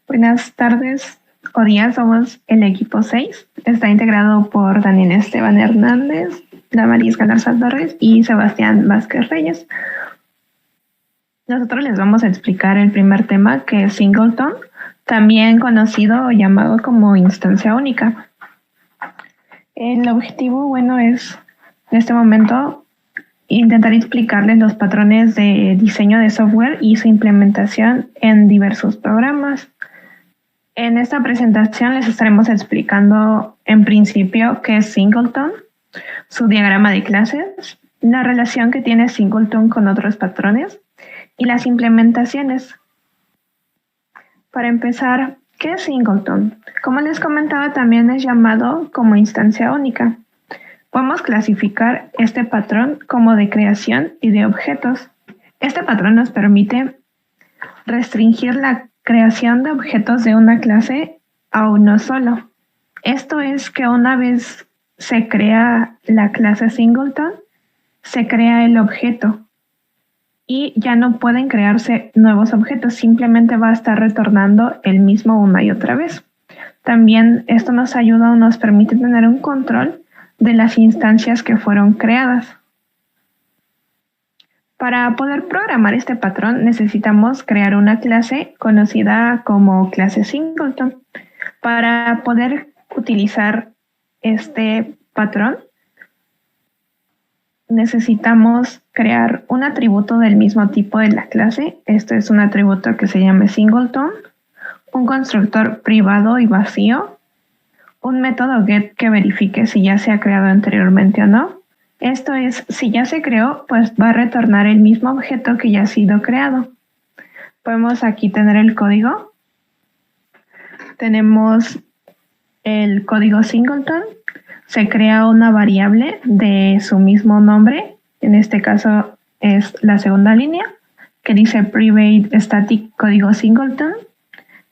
Buenas tardes o días, somos el equipo 6. Está integrado por Daniel Esteban Hernández, Damaris Galarza Torres y Sebastián Vázquez Reyes. Nosotros les vamos a explicar el primer tema, que es singleton, también conocido o llamado como instancia única. El objetivo, es en este momento intentar explicarles los patrones de diseño de software y su implementación en diversos programas. En esta presentación les estaremos explicando en principio qué es singleton, su diagrama de clases, la relación que tiene singleton con otros patrones y las implementaciones. Para empezar, ¿qué es singleton? Como les comentaba, también es llamado como instancia única. Podemos clasificar este patrón como de creación y de objetos. Este patrón nos permite restringir la creación de objetos de una clase a uno solo. Esto es que una vez se crea la clase singleton, se crea el objeto y ya no pueden crearse nuevos objetos, simplemente va a estar retornando el mismo una y otra vez. También esto nos ayuda o nos permite tener un control de las instancias que fueron creadas. Para poder programar este patrón necesitamos crear una clase conocida como clase singleton. Para poder utilizar este patrón necesitamos crear un atributo del mismo tipo de la clase. Este es un atributo que se llama singleton, un constructor privado y vacío, un método get que verifique si ya se ha creado anteriormente o no. Esto es, si ya se creó, pues va a retornar el mismo objeto que ya ha sido creado. Podemos aquí tener el código. Tenemos el código singleton. Se crea una variable de su mismo nombre. En este caso es la segunda línea, que dice private static código singleton,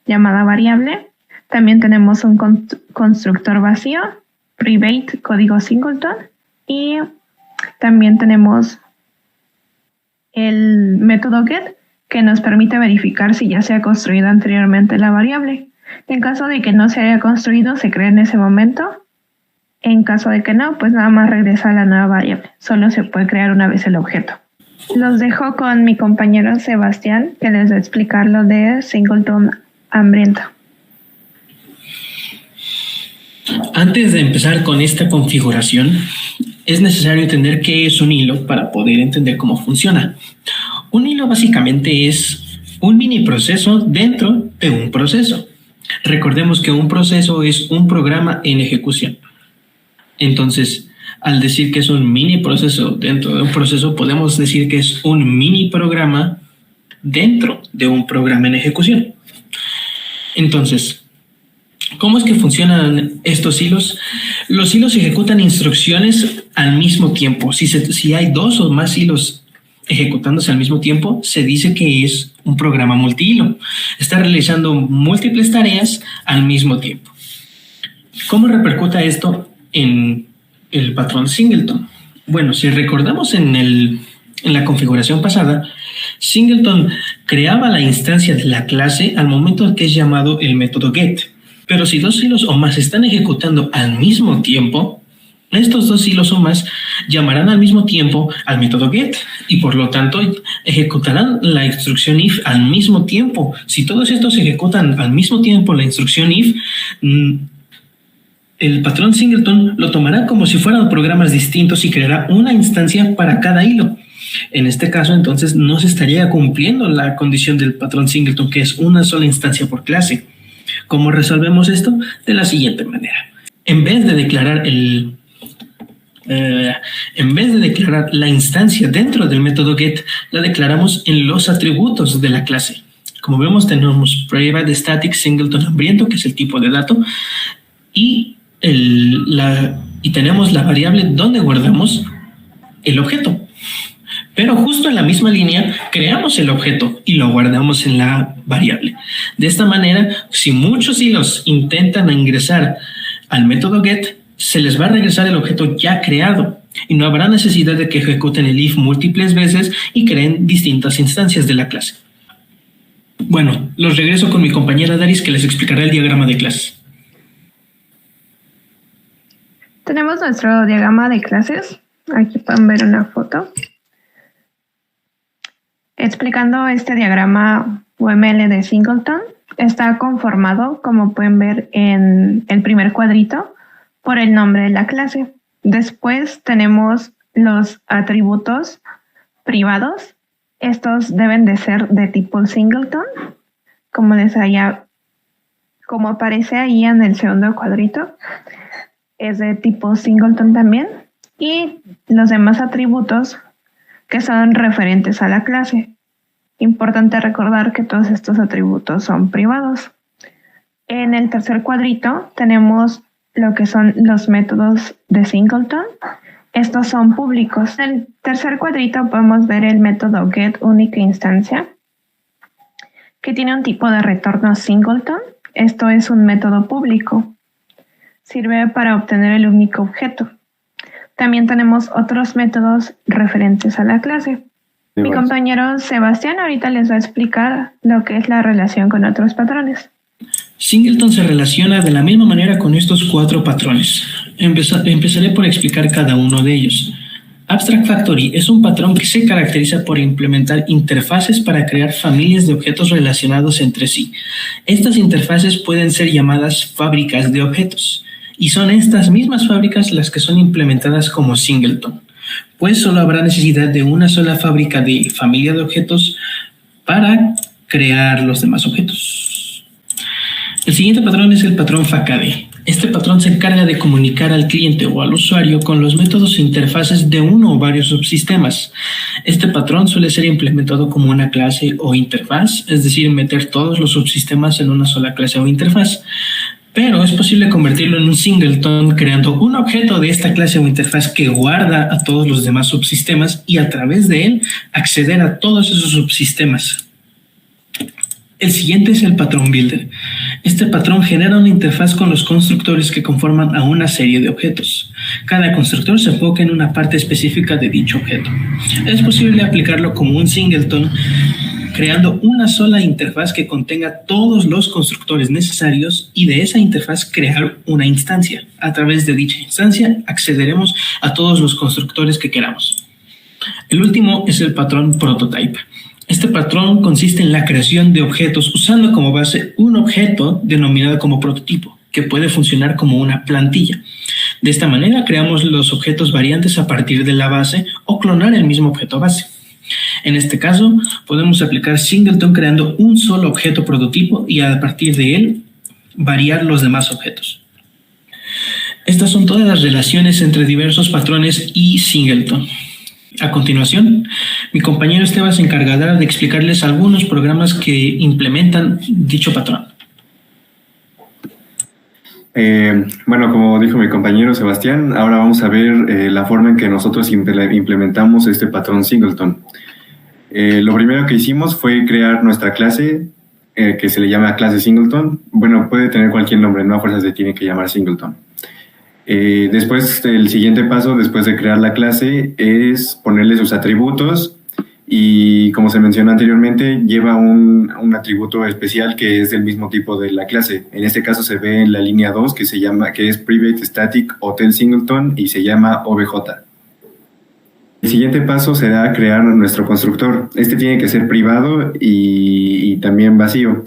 llamada variable. También tenemos un constructor vacío, private código singleton, y también tenemos el método get, que nos permite verificar si ya se ha construido anteriormente la variable. En caso de que no se haya construido, se crea en ese momento. En caso de que no, pues nada más regresa a la nueva variable. Solo se puede crear una vez el objeto. Los dejo con mi compañero Sebastián, que les va a explicar lo de singleton hambriento. Antes de empezar con esta configuración, es necesario entender qué es un hilo para poder entender cómo funciona. Un hilo básicamente es un mini proceso dentro de un proceso. Recordemos que un proceso es un programa en ejecución. Entonces, al decir que es un mini proceso dentro de un proceso, podemos decir que es un mini programa dentro de un programa en ejecución. Entonces, ¿cómo es que funcionan estos hilos? Los hilos ejecutan instrucciones al mismo tiempo. Si hay dos o más hilos ejecutándose al mismo tiempo, se dice que es un programa multihilo. Está realizando múltiples tareas al mismo tiempo. ¿Cómo repercuta esto en el patrón singleton? Bueno, si recordamos en la configuración pasada, singleton creaba la instancia de la clase al momento que es llamado el método get. Pero si dos hilos o más están ejecutando al mismo tiempo, estos dos hilos o más llamarán al mismo tiempo al método get y por lo tanto ejecutarán la instrucción if al mismo tiempo. Si todos estos ejecutan al mismo tiempo la instrucción if, el patrón singleton lo tomará como si fueran programas distintos y creará una instancia para cada hilo. En este caso, entonces, no se estaría cumpliendo la condición del patrón singleton, que es una sola instancia por clase. ¿Cómo resolvemos esto? De la siguiente manera. En vez de declarar la instancia dentro del método get, la declaramos en los atributos de la clase. Como vemos, tenemos private static singleton hambriento, que es el tipo de dato, y tenemos la variable donde guardamos el objeto. Pero justo en la misma línea creamos el objeto y lo guardamos en la variable. De esta manera, si muchos hilos intentan ingresar al método get, se les va a regresar el objeto ya creado y no habrá necesidad de que ejecuten el if múltiples veces y creen distintas instancias de la clase. Bueno, los regreso con mi compañera Daris, que les explicará el diagrama de clases. Tenemos nuestro diagrama de clases. Aquí pueden ver una foto. Explicando este diagrama UML de Singleton, está conformado, como pueden ver en el primer cuadrito, por el nombre de la clase. Después tenemos los atributos privados. Estos deben de ser de tipo Singleton, como aparece ahí en el segundo cuadrito. Es de tipo Singleton también. Y los demás atributos que son referentes a la clase. Importante recordar que todos estos atributos son privados. En el tercer cuadrito tenemos lo que son los métodos de Singleton. Estos son públicos. En el tercer cuadrito podemos ver el método getUnicaInstancia, que tiene un tipo de retorno Singleton. Esto es un método público. Sirve para obtener el único objeto. También tenemos otros métodos referentes a la clase. Mi compañero Sebastián ahorita les va a explicar lo que es la relación con otros patrones. Singleton se relaciona de la misma manera con estos 4 patrones. Empezaré por explicar cada uno de ellos. Abstract Factory es un patrón que se caracteriza por implementar interfaces para crear familias de objetos relacionados entre sí. Estas interfaces pueden ser llamadas fábricas de objetos, y son estas mismas fábricas las que son implementadas como Singleton, pues solo habrá necesidad de una sola fábrica de familia de objetos para crear los demás objetos. El siguiente patrón es el patrón FACADE. Este patrón se encarga de comunicar al cliente o al usuario con los métodos e interfaces de uno o varios subsistemas. Este patrón suele ser implementado como una clase o interfaz, es decir, meter todos los subsistemas en una sola clase o interfaz. Pero es posible convertirlo en un singleton creando un objeto de esta clase o interfaz que guarda a todos los demás subsistemas y a través de él acceder a todos esos subsistemas. El siguiente es el patrón builder. Este patrón genera una interfaz con los constructores que conforman a una serie de objetos. Cada constructor se enfoca en una parte específica de dicho objeto. Es posible aplicarlo como un singleton, creando una sola interfaz que contenga todos los constructores necesarios y de esa interfaz crear una instancia. A través de dicha instancia accederemos a todos los constructores que queramos. El último es el patrón prototype. Este patrón consiste en la creación de objetos usando como base un objeto denominado como prototipo, que puede funcionar como una plantilla. De esta manera creamos los objetos variantes a partir de la base o clonar el mismo objeto base. En este caso, podemos aplicar Singleton creando un solo objeto prototipo y a partir de él variar los demás objetos. Estas son todas las relaciones entre diversos patrones y Singleton. A continuación, mi compañero Esteban se encargará de explicarles algunos programas que implementan dicho patrón. Bueno, como dijo mi compañero Sebastián, ahora vamos a ver la forma en que nosotros implementamos este patrón Singleton. Lo primero que hicimos fue crear nuestra clase, que se le llama clase Singleton. Bueno, puede tener cualquier nombre, no a fuerzas se tiene que llamar Singleton. Después, el siguiente paso, después de crear la clase, es ponerle sus atributos y, como se mencionó anteriormente, lleva un atributo especial que es del mismo tipo de la clase. En este caso se ve en la línea 2 que es Private Static Hotel Singleton y se llama OBJ. El siguiente paso será crear nuestro constructor. Este tiene que ser privado y también vacío.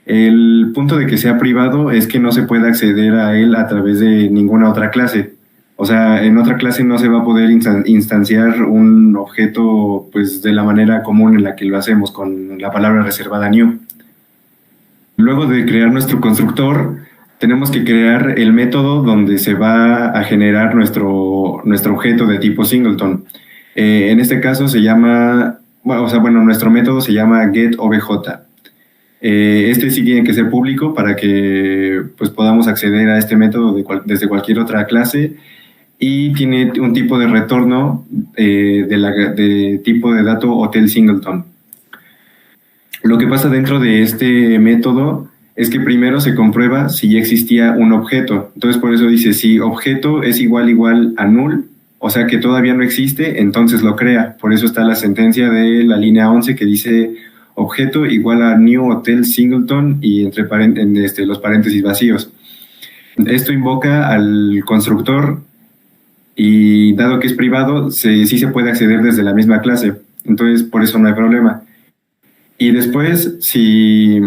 El punto de que sea privado es que no se puede acceder a él a través de ninguna otra clase. O sea, en otra clase no se va a poder instanciar un objeto pues, de la manera común en la que lo hacemos con la palabra reservada new. Luego de crear nuestro constructor, tenemos que crear el método donde se va a generar nuestro objeto de tipo Singleton. En este caso se llama, nuestro método se llama getOBJ. Este sí tiene que ser público para que pues, podamos acceder a este método desde cualquier otra clase y tiene un tipo de retorno de tipo de dato Hotel Singleton. Lo que pasa dentro de este método es que primero se comprueba si ya existía un objeto. Entonces por eso dice si objeto es igual a null, o sea que todavía no existe, entonces lo crea. Por eso está la sentencia de la línea 11 que dice objeto igual a new hotel singleton y los paréntesis vacíos. Esto invoca al constructor y dado que es privado, sí se puede acceder desde la misma clase. Entonces, por eso no hay problema. Y después, si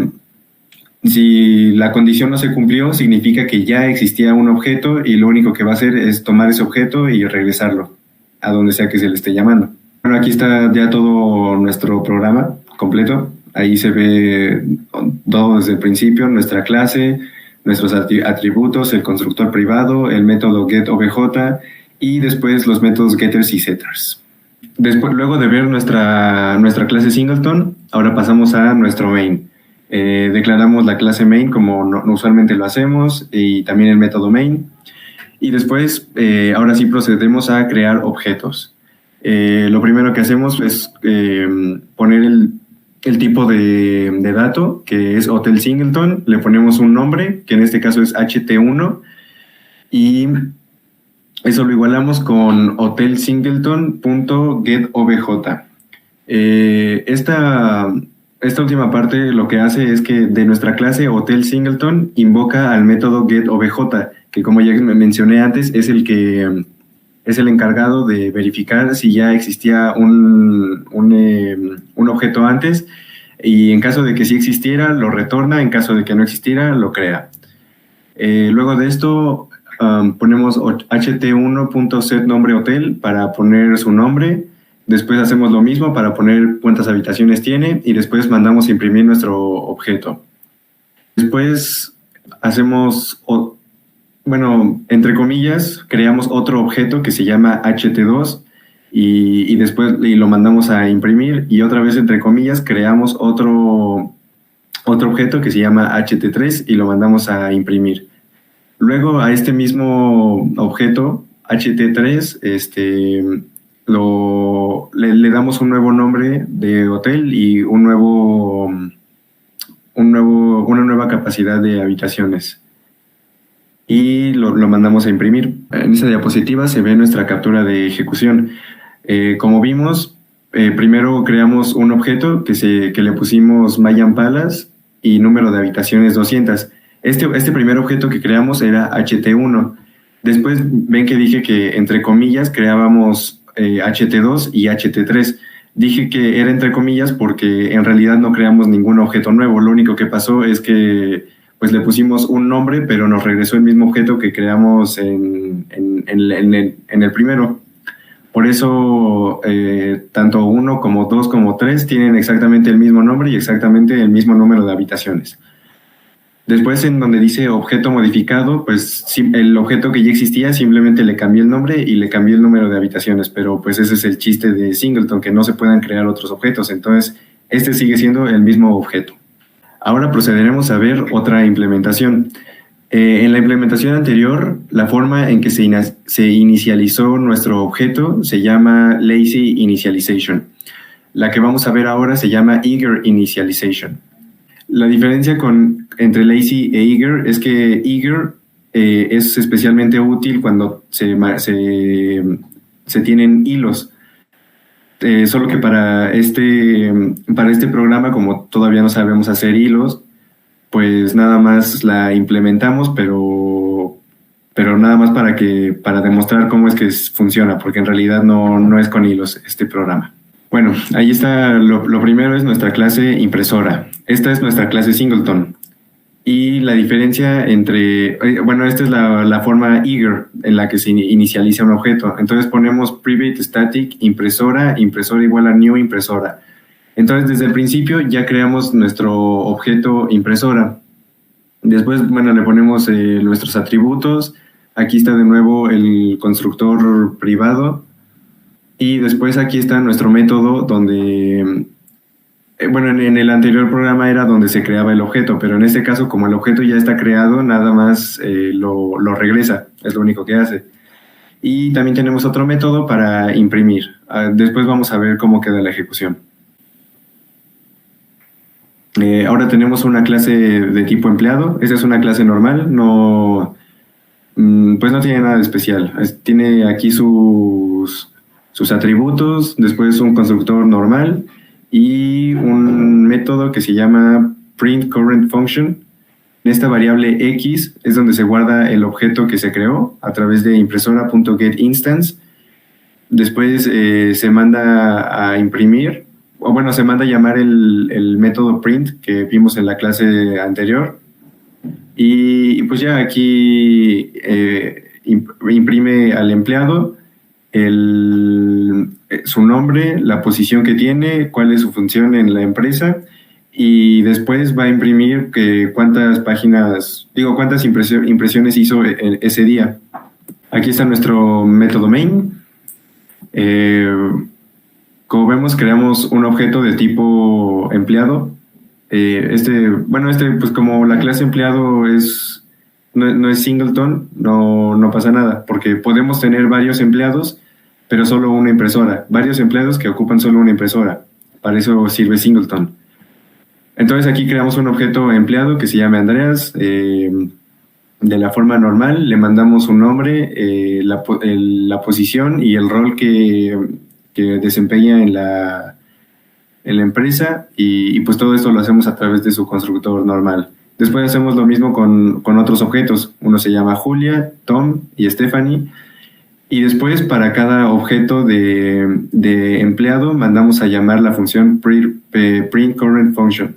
la condición no se cumplió, significa que ya existía un objeto y lo único que va a hacer es tomar ese objeto y regresarlo a donde sea que se le esté llamando. Bueno, aquí está ya todo nuestro programa completo. Ahí se ve todo desde el principio, nuestra clase, nuestros atributos, el constructor privado, el método getObj y después los métodos getters y setters. Luego de ver nuestra clase singleton, ahora pasamos a nuestro main. Declaramos la clase main como usualmente lo hacemos y también el método main. Y después, ahora sí procedemos a crear objetos. Lo primero que hacemos es poner el tipo de dato, que es hotel singleton. Le ponemos un nombre, que en este caso es ht1, y eso lo igualamos con hotel singleton.getObj. Esta última parte lo que hace es que de nuestra clase hotel singleton invoca al método getObj, que como ya mencioné antes es el encargado de verificar si ya existía un objeto antes, y en caso de que sí existiera lo retorna, en caso de que no existiera lo crea. Luego de esto ponemos ht1.setNombreHotel para poner su nombre. Después hacemos lo mismo para poner cuántas habitaciones tiene y después mandamos a imprimir nuestro objeto. Después hacemos, entre comillas, creamos otro objeto que se llama ht2 y después lo mandamos a imprimir, y otra vez entre comillas creamos otro objeto que se llama ht3 y lo mandamos a imprimir. Luego a este mismo objeto ht3 le damos un nuevo nombre de hotel y una nueva capacidad de habitaciones, y lo mandamos a imprimir. En esa diapositiva se ve nuestra captura de ejecución. Como vimos, primero creamos un objeto que le pusimos Mayan Palace y número de habitaciones 200. Este primer objeto que creamos era ht1. Después ven que dije que entre comillas creábamos ht2 y ht3. Dije que era entre comillas porque en realidad no creamos ningún objeto nuevo. Lo único que pasó es que pues le pusimos un nombre, pero nos regresó el mismo objeto que creamos en el primero. Por eso tanto 1 como 2 como 3 tienen exactamente el mismo nombre y exactamente el mismo número de habitaciones. Después, en donde dice objeto modificado, pues el objeto que ya existía simplemente le cambié el nombre y le cambié el número de habitaciones, pero pues ese es el chiste de Singleton, que no se puedan crear otros objetos. Entonces, este sigue siendo el mismo objeto. Ahora procederemos a ver otra implementación. En la implementación anterior, la forma en que se inicializó nuestro objeto se llama Lazy Initialization. La que vamos a ver ahora se llama Eager Initialization. La diferencia entre lazy e eager es que eager es especialmente útil cuando se tienen hilos. Solo que para este programa, como todavía no sabemos hacer hilos, pues nada más la implementamos, pero nada más para demostrar cómo es que funciona, porque en realidad no es con hilos este programa. Bueno, ahí está. Lo primero es nuestra clase impresora. Esta es nuestra clase singleton. Y la diferencia esta es la forma eager en la que se inicializa un objeto. Entonces ponemos private static impresora igual a new impresora. Entonces desde el principio ya creamos nuestro objeto impresora. Después, le ponemos nuestros atributos. Aquí está de nuevo el constructor privado. Y después aquí está nuestro método donde, en el anterior programa era donde se creaba el objeto, pero en este caso, como el objeto ya está creado, nada más lo regresa, es lo único que hace. Y también tenemos otro método para imprimir. Después vamos a ver cómo queda la ejecución. Ahora tenemos una clase de tipo empleado. Esta es una clase normal, pues no tiene nada de especial. Tiene aquí sus atributos, después un constructor normal y un método que se llama print current function. En esta variable X es donde se guarda el objeto que se creó a través de impresora.getInstance. Después se manda a imprimir, o bueno, se manda a llamar el método print que vimos en la clase anterior. Y pues ya aquí imprime al empleado su nombre, la posición que tiene, cuál es su función en la empresa, y después va a imprimir cuántas impresiones hizo ese día. Aquí está nuestro método main. Como vemos, creamos un objeto de tipo empleado. Pues como la clase empleado no es singleton, no pasa nada, porque podemos tener varios empleados, pero solo una impresora. Varios empleados que ocupan solo una impresora. Para eso sirve singleton. Entonces aquí creamos un objeto empleado que se llama Andreas. De la forma normal le mandamos un nombre, la posición y el rol que desempeña en la empresa, y pues todo esto lo hacemos a través de su constructor normal. Después hacemos lo mismo con otros objetos. Uno se llama Julia, Tom y Stephanie. Y después para cada objeto de empleado mandamos a llamar la función print current function.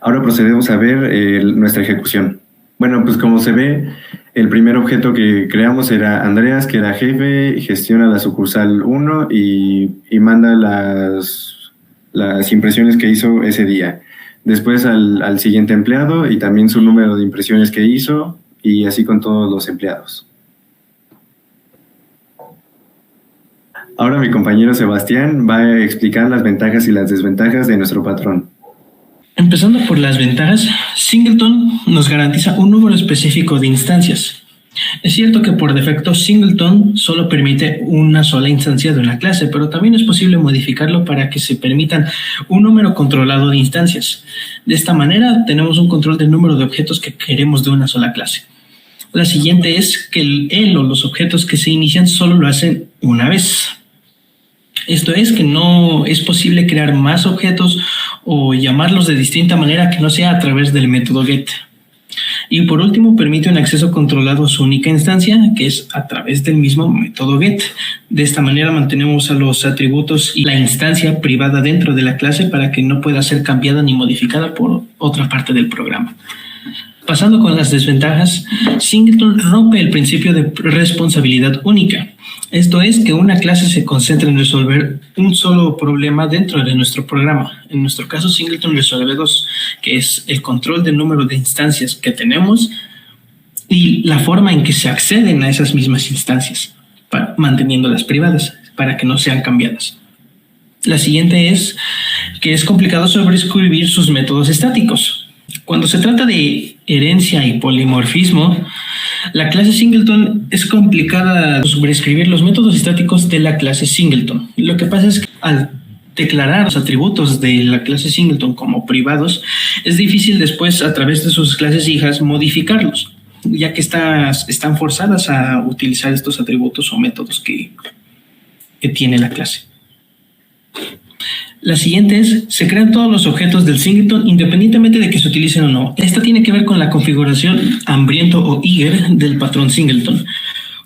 Ahora procedemos a ver nuestra ejecución. Bueno, pues como se ve, el primer objeto que creamos era Andreas, que era jefe, gestiona la sucursal 1 y manda las impresiones que hizo ese día. Después al siguiente empleado y también su número de impresiones que hizo, y así con todos los empleados. Ahora mi compañero Sebastián va a explicar las ventajas y las desventajas de nuestro patrón. Empezando por las ventajas, Singleton nos garantiza un número específico de instancias. Es cierto que por defecto Singleton solo permite una sola instancia de una clase, pero también es posible modificarlo para que se permitan un número controlado de instancias. De esta manera tenemos un control del número de objetos que queremos de una sola clase. La siguiente es que él o los objetos que se inician solo lo hacen una vez. Esto es que no es posible crear más objetos o llamarlos de distinta manera que no sea a través del método get. Y por último, permite un acceso controlado a su única instancia, que es a través del mismo método get. De esta manera mantenemos a los atributos y la instancia privada dentro de la clase para que no pueda ser cambiada ni modificada por otra parte del programa. Pasando con las desventajas, Singleton rompe el principio de responsabilidad única. Esto es que una clase se concentra en resolver un solo problema dentro de nuestro programa. En nuestro caso, Singleton resuelve dos, que es el control del número de instancias que tenemos y la forma en que se acceden a esas mismas instancias, manteniéndolas privadas para que no sean cambiadas. La siguiente es que es complicado sobreescribir sus métodos estáticos. Cuando se trata de herencia y polimorfismo, la clase Singleton es complicada sobreescribir los métodos estáticos de la clase Singleton. Lo que pasa es que al declarar los atributos de la clase Singleton como privados, es difícil después a través de sus clases hijas modificarlos, ya que están forzadas a utilizar estos atributos o métodos que tiene la clase. La siguiente es, se crean todos los objetos del Singleton independientemente de que se utilicen o no. Esta tiene que ver con la configuración hambriento o eager del patrón Singleton.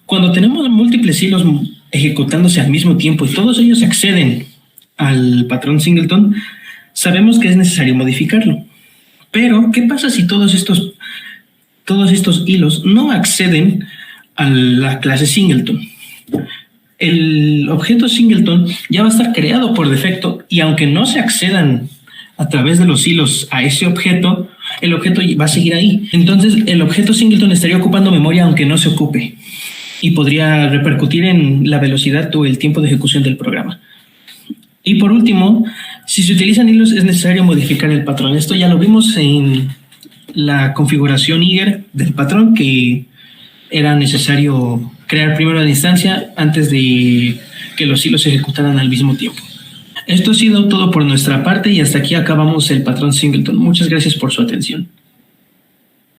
Cuando tenemos múltiples hilos ejecutándose al mismo tiempo y todos ellos acceden al patrón Singleton, sabemos que es necesario modificarlo. Pero, ¿qué pasa si todos estos hilos no acceden a la clase Singleton? El objeto Singleton ya va a estar creado por defecto y aunque no se accedan a través de los hilos a ese objeto, el objeto va a seguir ahí. Entonces el objeto Singleton estaría ocupando memoria aunque no se ocupe y podría repercutir en la velocidad o el tiempo de ejecución del programa. Y por último, si se utilizan hilos es necesario modificar el patrón. Esto ya lo vimos en la configuración eager del patrón, que era necesario crear primero la instancia antes de que los hilos se ejecutaran al mismo tiempo. Esto ha sido todo por nuestra parte y hasta aquí acabamos el patrón Singleton. Muchas gracias por su atención.